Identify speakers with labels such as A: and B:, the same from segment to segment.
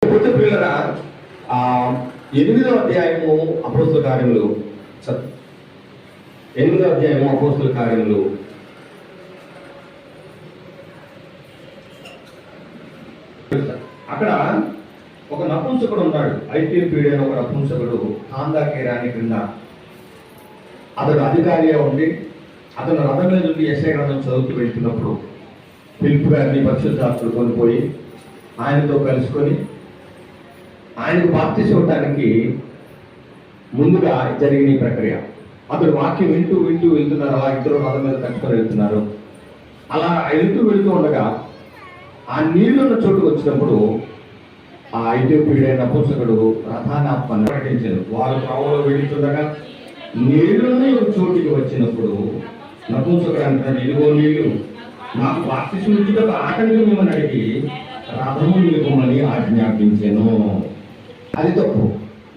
A: పిల్లరా 8వ అధ్యాయము అపోస్తల కార్యములు 8వ అధ్యాయము అపోస్తల కార్యములు అక్కడ ఒక నపుంసకుడు ఉన్నాడు. ఐటీపీడి అని ఒక నపుంసకుడు కాందాకేరాని క్రింద అతడు అధికారిగా ఉండి అతను రథం మీద నుండి యెషయా గ్రంథం చదువుతూ వెళ్తున్నప్పుడు ఫిలిప్పు గారిని పరిశుద్ధాత్ముడు కొనిపోయి ఆయనతో కలుసుకొని ఆయనకు బాప్తిసం ఇవ్వడానికి ముందుగా జరిగిన ఈ ప్రక్రియ. అతడు వాక్యం వింటూ వెళ్తున్నారు. అలా ఇద్దరు రథం మీద కట్టుకొని వెళ్తున్నారు. అలా వెళ్తూ ఉండగా ఆ నీళ్ళున్న చోటుకు వచ్చినప్పుడు ఆ ఐటీపీడైన నపుంసకుడు రథాన్ని ప్రకటించారు. వారు త్రోవలో వెళ్తుండగా నీళ్ళున్న చోటుకి వచ్చినప్పుడు నపుంసకుడు అంటాడు, ఇదిగో నీళ్లు, నాకు బాప్తిసం ఇచ్చుటకు ఆటంకం ఏమని అడిగి రథము నిలుపుమని ఆజ్ఞాపించాను. అది తప్పు.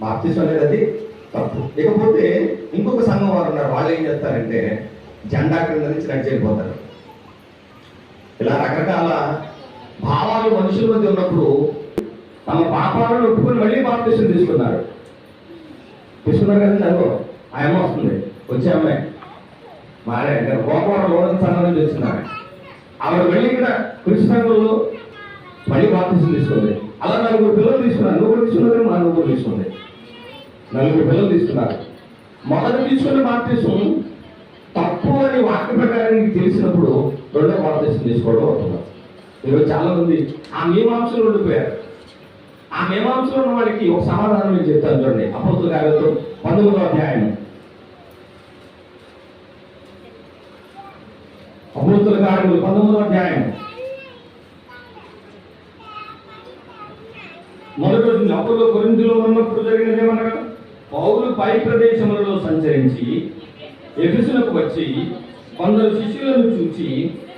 A: బాప్తిసం అనేది అది తప్పు. ఇకపోతే ఇంకొక సంఘం వారు ఉన్నారు. వాళ్ళు ఏం చేస్తారంటే జెండా కింద నుంచి నడిచేపోతారు. ఇలా రకరకాల భావాలు మనుషుల మధ్య ఉన్నప్పుడు తమ పాపాలను ఒప్పుకొని మళ్ళీ బాప్తిసం తీసుకున్నారు కదండి. అనుకో ఆ అమ్మ వస్తుంది, వచ్చే అమ్మాయి మారే గోపాల లోన సంఘం నుంచి వచ్చినారు. ఆవిడ మళ్ళీ ఇక్కడ కృష్ణంలో మళ్ళీ బాప్తిసం తీసుకుంది. అలా 4 పిల్లలు తీసుకున్నారు. నువ్వు తీసుకున్నారు, మా నువ్వు తీసుకుంది. 4 పిల్లలు తీసుకున్నారు. మొదట తీసుకున్న బాప్తిసం తప్పు అని వాక్య ప్రకారానికి తెలిసినప్పుడు రెండో బాప్తిసం తీసుకోవడం అవుతున్నారు. ఈరోజు చాలా మంది ఆ మీమాంసలు ఉండిపోయారు. ఆ మీమాంసలో ఉన్న వాడికి ఒక సమాధానం నేను చెప్తాను చూడండి. అపోస్తల కార్యాలు 19వ అధ్యాయం. అపోస్తల కార్యాలు 19వ అధ్యాయం మొదటి రోజు అప్పుడు కొరింథీలో ఉన్నప్పుడు జరిగినది ఏమనగా, పౌలు పై ప్రదేశములలో సంచరించి ఎఫెసులకు వచ్చి కొందరు శిష్యులను చూచి,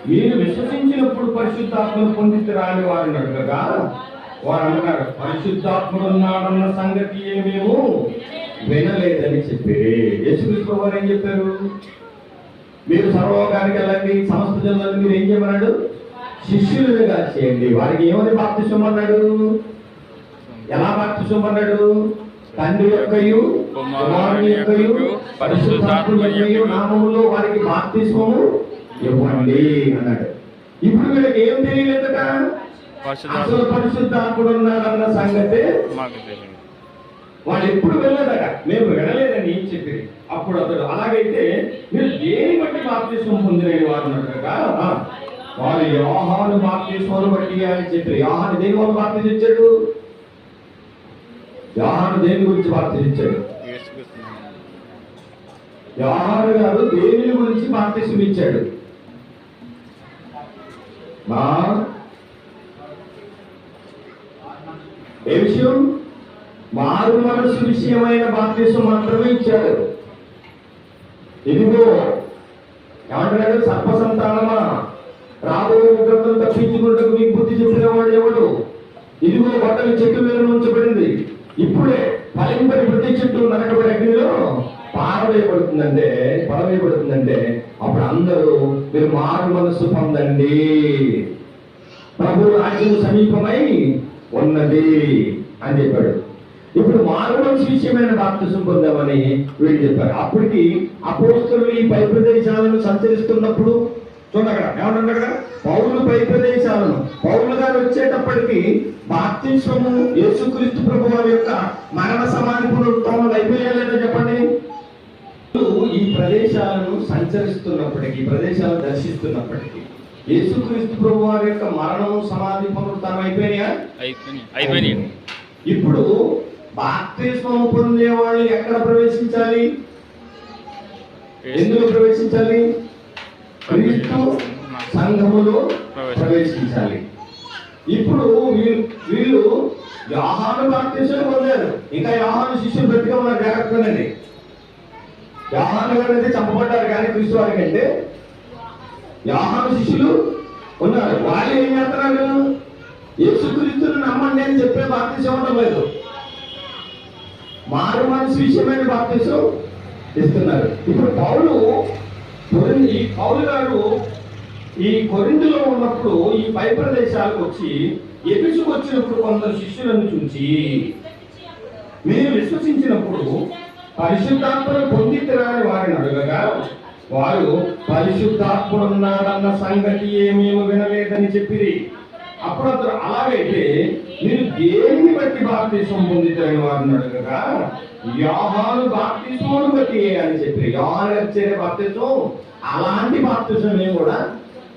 A: మీరు విశ్వసించినప్పుడు పరిశుద్ధాత్మను పొందితిరా అని వారిని అడగగా వారు అన్నారు, పరిశుద్ధాత్ముడు ఉన్నాడన్న సంగతి ఏమేమో వినలేదని చెప్పారు. యేసుక్రీస్తు వారు ఏం చెప్పారు? మీరు సర్వలోకానికి వెళ్ళండి, సమస్త జనులను మీరు ఏం చేయమన్నాడు? శిష్యులుగా చేయండి. వారికి ఏమని బాప్తిసం అన్నాడు? ఎలా బాప్తిసం అన్నాడు? తండ్రి యొక్కయు కుమారుని యొక్కయు పరిశుద్ధాత్మ యొక్కయు నామములో వారికి బాప్తిస్మము ఇవ్వండి అన్నాడు. ఇప్పుడు వీళ్ళకి ఏం తెలియలేదట? అసలు పరిశుద్ధాత్ముడు ఉన్నాడన్న సంగతి వాళ్ళు ఎప్పుడు వెళ్ళలేదట. మేము వినలేదని ఏం చెప్పి అప్పుడు అతడు, అలాగైతే మీరు దేని బట్టి బాప్తిస్మం పొందినని వారు అన్నట్టుగా వారు యోహాను బాప్తిస్మం బట్టి అని చెప్పి. యోహాను దేని వల్ల బాప్తిసం ఇచ్చాడు? యోహాను దేని గురించి బాప్తిసం ఇచ్చాడు? యోహాను గారు దేని గురించి బాప్తిసం ఇచ్చాడు? ఏ విషయం? మారు మనసు విషయమైన బాప్తిసం మాత్రమే ఇచ్చాడు. ఇదిగో ఏమంటున్నాడు? సర్ప సంతానమా, రాబోయే ఉగ్రతను తప్పించుకుంటూ మీకు బుద్ధి చెప్పిన వాడు ఎవడు? ఇదిగో బట్టలు చెట్టు మీద ఉంచబడింది, ఇప్పుడే ఫలింపని ప్రతి చెట్టు నరకబడి అగ్నిలో పడవేయబడుతుందంటే అప్పుడు అందరూ మీరు మారు మనస్సు పొందండి, ప్రభు రాజ్యం సమీపమై ఉన్నది అని చెప్పాడు. ఇప్పుడు మారు మనసు విషయమైన బాప్తిసం పొందామని వీళ్ళు చెప్పారు. అప్పటికి అపోస్తలులు ఈ పై ప్రదేశాలను సంచరిస్తున్నప్పుడు చూడగా ఏమన్నాడు? పౌలు పై ప్రదేశాలను పౌలు గారు వచ్చేటప్పటికి బాప్తిస్మము యేసుక్రీస్తు ప్రభు వారి యొక్క మరణ సమాధి పునరుత్థానం అయిపోయాలేదో చెప్పండి. ఈ ప్రదేశాలను సంచరిస్తున్నప్పటికీ, ప్రదేశాలను దర్శిస్తున్నప్పటికీ యేసుక్రీస్తు ప్రభు వారి యొక్క మరణము సమాధి పునరుత్థానం అయిపోయినాయి. ఇప్పుడు బాప్తిస్మము పొందే వాళ్ళు ఎక్కడ ప్రవేశించాలి? ఎందులో ప్రవేశించాలి? క్రీస్తు సంఘములో ప్రవేశించాలి. ఇప్పుడు వీళ్ళు యోహాను బాప్తిసం పొందారు. ఇంకా యోహాను శిష్యులు బ్రతిగా ఉన్నారు. జాగ్రత్తగానండి. యోహాను గారు అయితే చంపబడ్డారు, కానీ క్రీస్తు వారికి అంటే యోహాను శిష్యులు ఉన్నారు. వాళ్ళు ఏం చేస్తున్నారు? యేసుక్రీస్తుని నమ్మండి అని చెప్పే బాప్తిసం ఉండడం లేదు. మారు మనసు విషయమైన బాప్తిసం ఇస్తున్నారు. ఇప్పుడు పౌలు గారు ఈ కొరింథీలో ఉన్నప్పుడు ఈ పై ప్రదేశాలకు వచ్చి ఎఫెసుకు వచ్చినప్పుడు కొందరు శిష్యులను చూసి, మీరు విశ్వసించినప్పుడు పరిశుద్ధాత్మను పొందితిరా అని వారిని అడగగా, వారు పరిశుద్ధాత్ముడున్నాడన్న సంగతి ఏమేమి వినలేదని చెప్పిరి. అప్పుడు అతను, అలాగైతే మీరు దేనిని బట్టి బాప్తిస్మం పొందితారని వారిని అడగగా, యోహాను బాప్తిస్మమును బట్టి అని చెప్పి, యోహాను ఇచ్చే బాప్తిస్మం అలాంటి బాప్తిస్మం మేము కూడా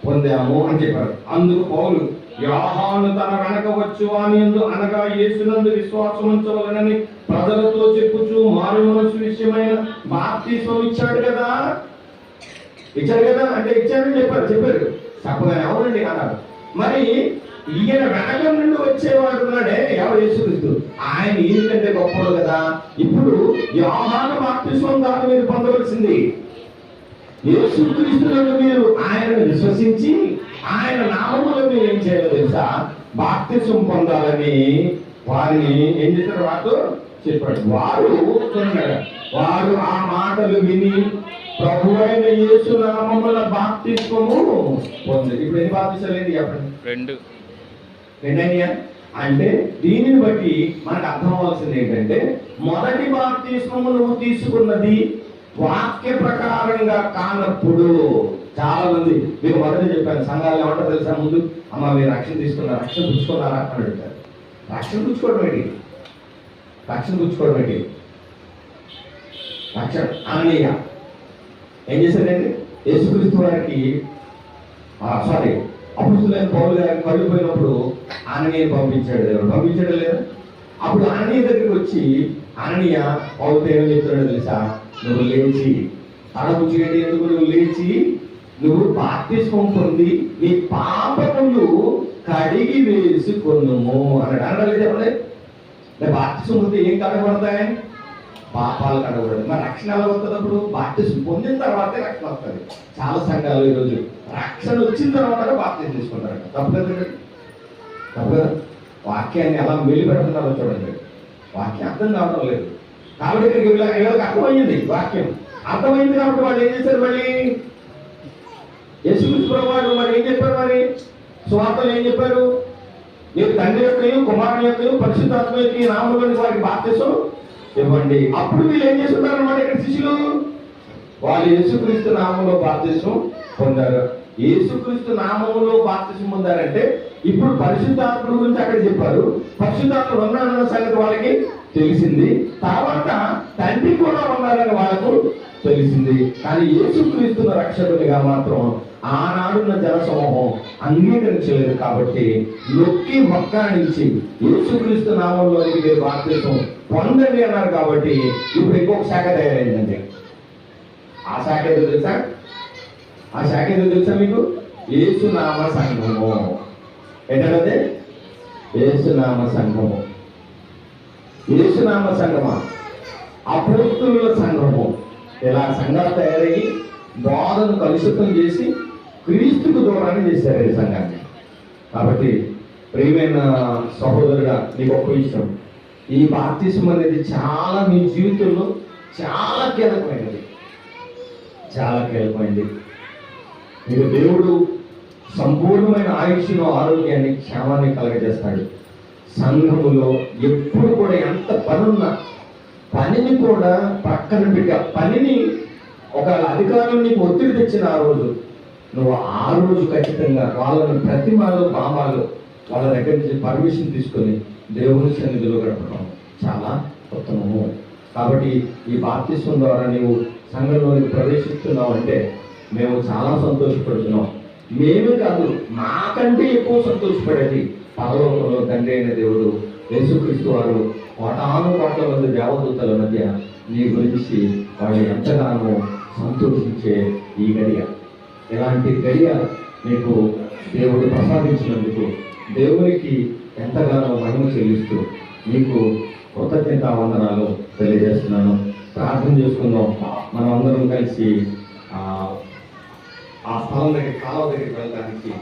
A: పొందాము అని చెప్పారు. అందుకు పౌలు, యోహాను తన వెనక వచ్చు వాని యందు అనగా యేసునందు విశ్వాసం ఉంచవలనని ప్రజలతో చెప్పుచు మారు మనసు విషయమైన బాప్తిస్మం ఇచ్చాడు కదా అంటే ఇచ్చాడని చెప్పారు. చెప్పగానే అవునండి అన్నారు. మరి ఈయన వెనక నుండి వచ్చేవాడు ఉన్నాడే, ఎవరు? యేసుక్రీస్తు. ఆయన ఈయనకంటే గొప్పడు కదా. ఇప్పుడు యోహాను బాప్తిస్మం కాదు మీరు పొందవలసింది, యేసుక్రీస్తులను మీరు ఆయనను విశ్వసించి ఆయన నామములో మీరు ఏం చేయాలో తెలుసా? బాప్తిస్మం పొందాలని వారిని ఏం చేశారు? వారితో చెప్పాడు. వారు ఆ మాటలు విని ప్రభువైన యేసు నామముల బాప్తిస్మము పొందారు. ఇప్పుడు ఎన్ని బాప్తిస్మాలు ఏంటి చెప్పండి? రెండయ్యా. అంటే దీనిని బట్టి మనకు అర్థం అవ్వాల్సింది ఏంటంటే, మొదటి బాప్తిస్మము నువ్వు తీసుకున్నది వాక్య ప్రకారంగా కానప్పుడు, చాలా మంది మీరు మొదట చెప్పాను సంఘాలు ఏమంటారు తెలుసా? ముందు అమ్మ మీరు రక్షణ తీసుకున్నారా, రక్షణ పుచ్చుకున్నారా అని అడుగుతారు. రక్షణ పుచ్చుకోవడం ఏంటి? రక్షణ అననీయ ఏం చేశాడండి? యేసుక్రీస్తు వారికి అపొస్తలులైన పౌలు గారికి కళ్ళు పోయినప్పుడు అననీయని పంపించాడు లేదా? అప్పుడు అననీయ దగ్గరికి వచ్చి అననీయ పౌలుతో ఏమని చెప్తున్నాడో తెలుసా? నువ్వు లేచి, తడబుచ్చేటి ఎందుకు నువ్వు లేచి నువ్వు బాప్తిస్మం పొంది నీ పాపములు కడిగి వేసుకొనుము అన్నాడు. అనలేదు చెప్పండి. బాప్తిస్మం పొంది ఏం కడగబడతాయి? పాపాలు కడగబడదు. మరి రక్షణ ఎలా వస్తుంది? అప్పుడు బాప్తిస్మం పొందిన తర్వాతే రక్షణ వస్తుంది. చాలా సంఘాలు ఈరోజు రక్షణ వచ్చిన తర్వాత బాప్తిస్మం తీసుకుంటారు. తప్పు కదా? వాక్యాన్ని ఎలా మెలి పెడుతున్నారో చూడండి. వాక్యం అర్థం కావడం లేదు కాబట్టి వీళ్ళకి అర్థమైంది. వాక్యం అర్థమైంది కాబట్టి వాళ్ళు ఏం చేశారు? మళ్ళీ యేసుక్రీస్తు ప్రభువారు మరి ఏం చెప్పారు? మరి సువార్తలు ఏం చెప్పారు? మీరు తండ్రి యొక్క కుమారుని యొక్క పరిశుద్ధాత్మ యొక్క నామములోని వారికి బాప్తిస్మం ఇవ్వండి. అప్పుడు వీళ్ళు ఏం చేస్తున్నారు అన్నమాట? ఇక్కడ శిష్యులు వాళ్ళు యేసుక్రీస్తు నామంలో బాప్తిస్మం పొందారు. యేసుక్రీస్తు నామములో బాప్తిస్మం పొందారంటే ఇప్పుడు పరిశుద్ధాత్మ గురించి అక్కడ చెప్పారు. పరిశుద్ధాత్మ ఉన్నాడన్న సంగతి వాళ్ళకి తెలిసింది. తర్వాత తండ్రి కూడా ఉన్నారని వాళ్ళకు తెలిసింది. కానీ యేసుక్రీస్తున్న రక్షకునిగా మాత్రం ఆనాడున్న జనసమూహం అంగీకరించలేదు. కాబట్టి నొక్కి మొక్కానించి యేసుక్రీస్తు నామంలోనికి మీరు బాప్తిస్మం పొందండి అన్నారు. కాబట్టి ఇప్పుడు ఇంకొక శాఖ తయారైందండి. ఆ శాఖ ఏదో తెలుసా మీకు? యేసునామ సంఘము. ఏంటంటే యేసునామ సంఘము, యేసునామ సంఘమా, అపోస్తలుల సంఘము. ఇలా సంఘాలు తయారయ్యి బోధను కలుషితం చేసి క్రీస్తుకు దూరాన్ని చేశారు ఈ సంఘాన్ని. కాబట్టి ప్రియమైన సహోదరుగా నీకు ఒక విషయం, ఈ బాప్తిస్మం అనేది చాలా మీ జీవితంలో చాలా కీలకమైనది. మీకు దేవుడు సంపూర్ణమైన ఆయుష్ను, ఆరోగ్యాన్ని, క్షేమాన్ని కలగజేస్తాడు. సంఘములో ఎప్పుడు కూడా ఎంత పనున్నా పనిని కూడా పక్కన పెట్టి, ఆ పనిని ఒక అధికారులు నీకు ఒత్తిడి తెచ్చిన ఆ రోజు నువ్వు ఆ రోజు ఖచ్చితంగా వాళ్ళని ప్రతిమాలు బామాలు వాళ్ళ దగ్గర నుంచి పర్మిషన్ తీసుకొని దేవుని సన్నిధిలో గడపడం చాలా ఉత్తమము. కాబట్టి ఈ బాప్తిస్మం ద్వారా నీవు సంఘంలోకి ప్రవేశిస్తున్నావు అంటే మేము చాలా సంతోషపడుతున్నాం. మేమే కాదు, మాకంటే ఎక్కువ సంతోషపడేది పరలోకంలో తండ్రి అయిన దేవుడు యేసుక్రీస్తు వారు కోటాను కోట్ల మంది దేవదూతల మధ్య నీ గురించి వాళ్ళు ఎంతగానో సంతోషించే ఈ గడియ. ఇలాంటి గడియ నీకు దేవుడు ప్రసాదించినందుకు దేవునికి ఎంతగానో మహిమ చెల్లిస్తూ నీకు కృతజ్ఞతా వందనాలు తెలియజేస్తున్నాను. ప్రార్థన చేసుకుందాం. మనం అందరం కలిసి ఆ స్థలం దగ్గర, కాలువ దగ్గరికి వెళ్ళడానికి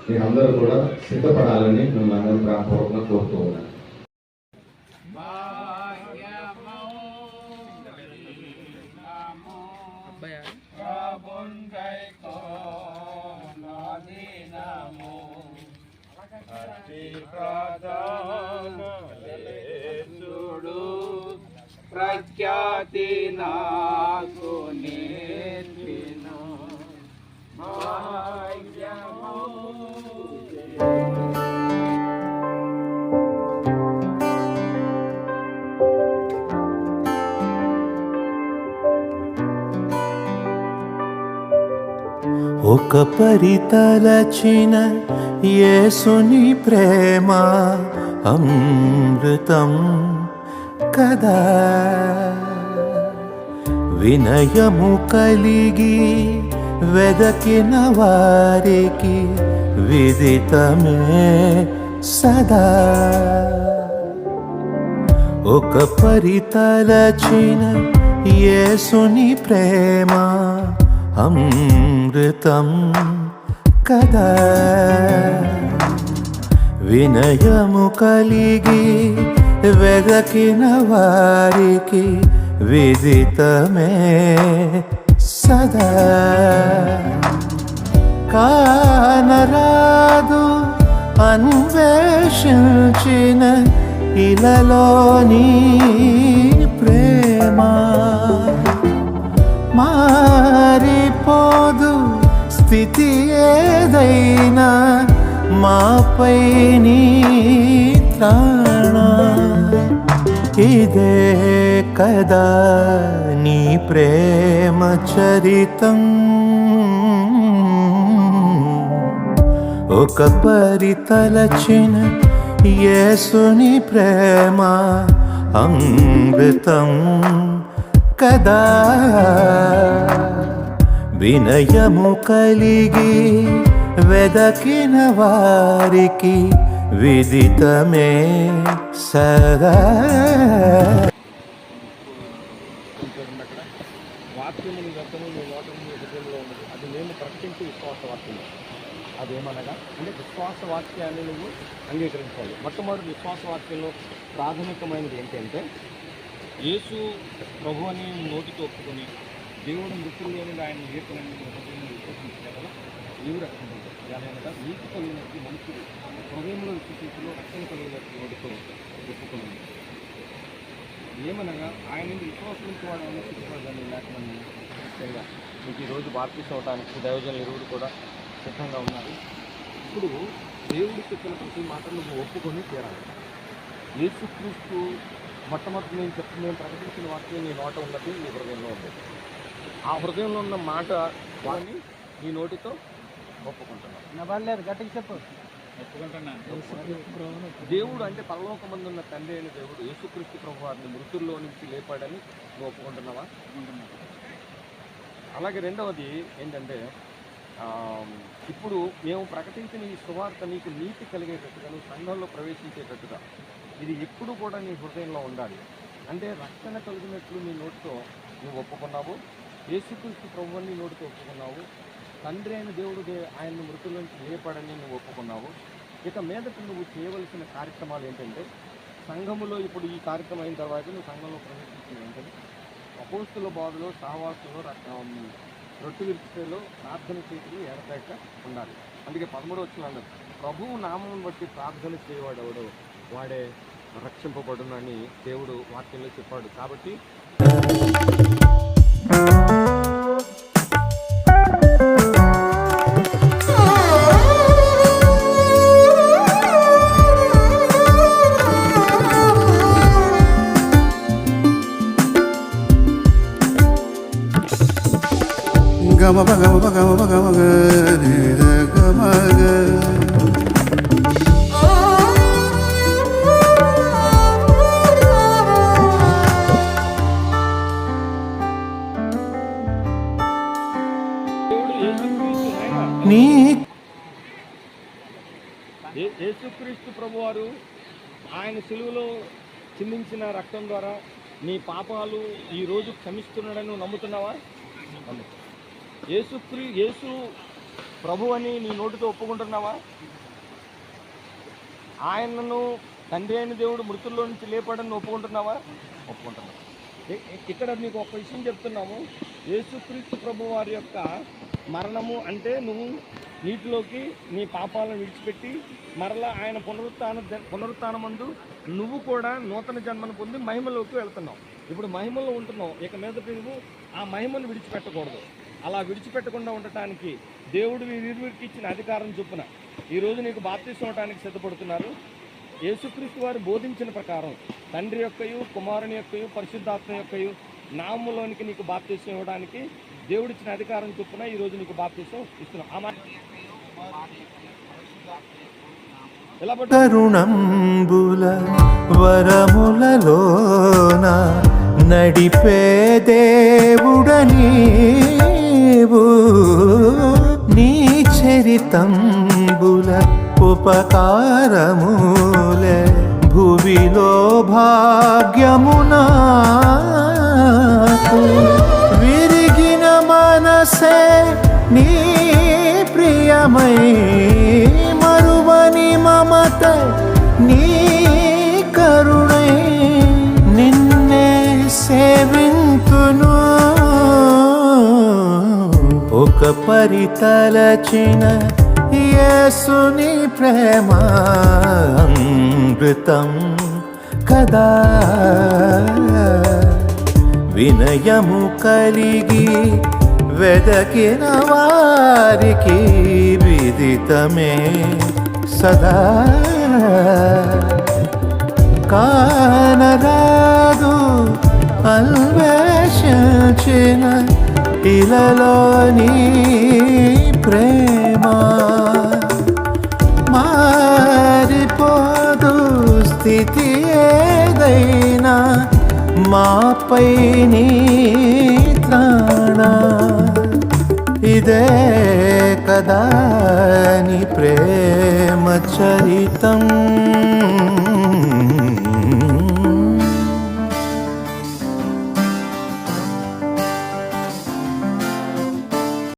A: మీరందరూ కూడా సిద్ధపడాలని మిమ్మల్ని అందరూ ప్రారంభంగా కోరుతూ ఉన్నాను.
B: ప్రఖ్యాతి నాకు నేర్పిన భాగ్యము.
C: ఒక పరితలచిన యేసుని ప్రేమ అమృతం కదా, వినయము కలిగి వెదకిన వారికి విదితమే సదా. ఒక పరితలచిన యేసుని ప్రేమ అమృతం కదా, వినయము కలిగి వెదకిన వారికి విదితమే సదా. కానరాదు అన్వేషించిన ఇలలోని ప్రేమ, మారిపోదు స్థితి ఏదైనా మాపై నీ త్రాణ. ఇదే కదా నీ ప్రేమ చరితం. ఒక పరితలచిన యేసుని ప్రేమ అమృతం కదా, వినయము కలిగి వెదకిన వారికి విదితమే సదా.
A: వాక్యముని వ్యక్తము మీ నోట నుండి హృదయంలో ఉన్నది, అది మేము ప్రకటించి విశ్వాస వాక్యము. అదేమనగా అంటే విశ్వాస వాక్యాన్ని నువ్వు అంగీకరించాలి. మొట్టమొదటి విశ్వాస వాక్యంలో ప్రాథమికమైనది ఏంటంటే యేసు ప్రభు అని నోటితో ఒప్పుకొని దేవుడు మృతుల్లోని ఆయన లేఖనని హృదయంలో విశ్వసించడం వల్ల నీవు రక్షించాలి. ఏమనగా నీకు కలిగినట్టు మనుషుడు హృదయంలో విశ్వసించలో రక్షణ కలిగినట్టు నోటితో ఒప్పుకున్నాడు. ఏమనగా ఆయన నుండి విశ్వాసించి వాడు అనుసరించబడని లేఖనని ముఖ్యంగా మీకు ఈరోజు బాప్తిసం అవడానికి దైవజనులు ఇరువురు కూడా సిద్ధంగా ఉన్నారు. ఇప్పుడు దేవుడి చెప్పిన ప్రతి మాటను నువ్వు ఒప్పుకొని తీరాలి. యేసుక్రీస్తు మొట్టమొదటి మేము ప్రకటించిన వాక్యం నీ నోట ఉన్నది, నీ హృదయంలో ఉంది. ఆ హృదయంలో ఉన్న మాట వాడిని నీ నోటితో ఒప్పుకుంటున్నావు.
B: గట్టిగా చెప్పు.
A: దేవుడు అంటే పరలోకమందు ఉన్న తండ్రి అయిన దేవుడు యేసుక్రీస్తు ప్రభు వారిని మృతుల్లో నుంచి లేపాడని నువ్వు ఒప్పుకుంటున్నావా? అలాగే రెండవది ఏంటంటే ఇప్పుడు మేము ప్రకటించిన ఈ సువార్త నీకు నీతి కలిగేటట్టుగా, నువ్వు సంఘంలో ప్రవేశించేటట్టుగా ఇది ఎప్పుడు కూడా నీ హృదయంలో ఉండాలి. అంటే రక్షణ కలిగినట్లు నీ నోటితో నువ్వు ఒప్పుకున్నావు, యేసుక్రీస్తు ప్రభువుని నీ నోటితో ఒప్పుకున్నావు, తండ్రి అయిన దేవుడు ఆయన్ని మృతుల నుంచి లేపాడని నువ్వు ఒప్పుకున్నావు. ఇక మీదట నువ్వు చేయవలసిన కార్యక్రమాలు ఏంటంటే సంఘములో ఇప్పుడు ఈ కార్యక్రమం అయిన తర్వాత నువ్వు సంఘంలో ప్రవేశించింది ఏంటంటే అపోస్తుల బాధలో, సహవాసంలో, రొట్టె విరుచులో, ప్రార్థన చేతులు ఎడతెగక ఉండాలి. అందుకే 13వ వచనంలో ప్రభువు నామమును బట్టి ప్రార్థన చేయవాడు ఎవడో వాడే రక్షింపబడునని దేవుడు వాక్యంలో చెప్పాడు. కాబట్టి
D: గమ గమ గమ గమ గమ
A: యేసుక్రీస్తు ప్రభువారు ఆయన సిలువలో చిందించిన రక్తం ద్వారా నీ పాపాలు ఈరోజు క్షమిస్తున్నాడని నువ్వు నమ్ముతున్నావా? యేసు ప్రభు అని నీ నోటితో ఒప్పుకుంటున్నావా? ఆయనను తండ్రి అయిన దేవుడు మృతుల్లో నుంచి లేపాడని ఒప్పుకుంటున్నావా? ఒప్పుకుంటున్నావు. ఇక్కడ నీకు ఒక విషయం చెప్తున్నాము. యేసుక్రీస్తు ప్రభు వారి యొక్క మరణము అంటే నువ్వు
E: నీటిలోకి నీ పాపాలను విడిచిపెట్టి మరలా ఆయన పునరుత్థానమందు నువ్వు కూడా నూతన జన్మను పొంది మహిమలోకి వెళ్తున్నావు. ఇప్పుడు మహిమలో ఉంటున్నావు. ఇక మీదట నువ్వు ఆ మహిమను విడిచిపెట్టకూడదు. అలా విడిచిపెట్టకుండా ఉండటానికి దేవుడు వీరికి ఇచ్చిన అధికారం చొప్పున ఈరోజు నీకు బాప్తిసం ఇవ్వడానికి సిద్ధపడుతున్నారు. యేసుక్రీస్తు వారు బోధించిన ప్రకారం తండ్రి యొక్కయు కుమారుని యొక్కయు పరిశుద్ధాత్మ యొక్కయు నామములోనికి నీకు బాప్తిసం ఇవ్వడానికి దేవుడిచ్చిన అధికారం చొప్పున ఈరోజు నీకు బాప్తిసం ఇస్తున్నాం.
C: కరుణంబుల వరములలోన నడిపే దేవుడనీవు నీ చరితంబుల ఉపకారములే భువిలో భాగ్యమునాకు విరిగిన మనసే నీ ప్రియమై మరువని మమత నీ కరుణై నిన్నే సేవింతును ఒక పరితలచిన యేసుని ప్రేమ అమృతం కదా వినయము కలిగి వెదకిన వారికి విదితమే సదా కానరాదు అన్వేషించిన ఇలలోని ప్రేమ మారిపోదు స్థితి ఏదైనా మాపై నీ త్రాణ ఇదే కదా నీ ప్రేమ చరితం.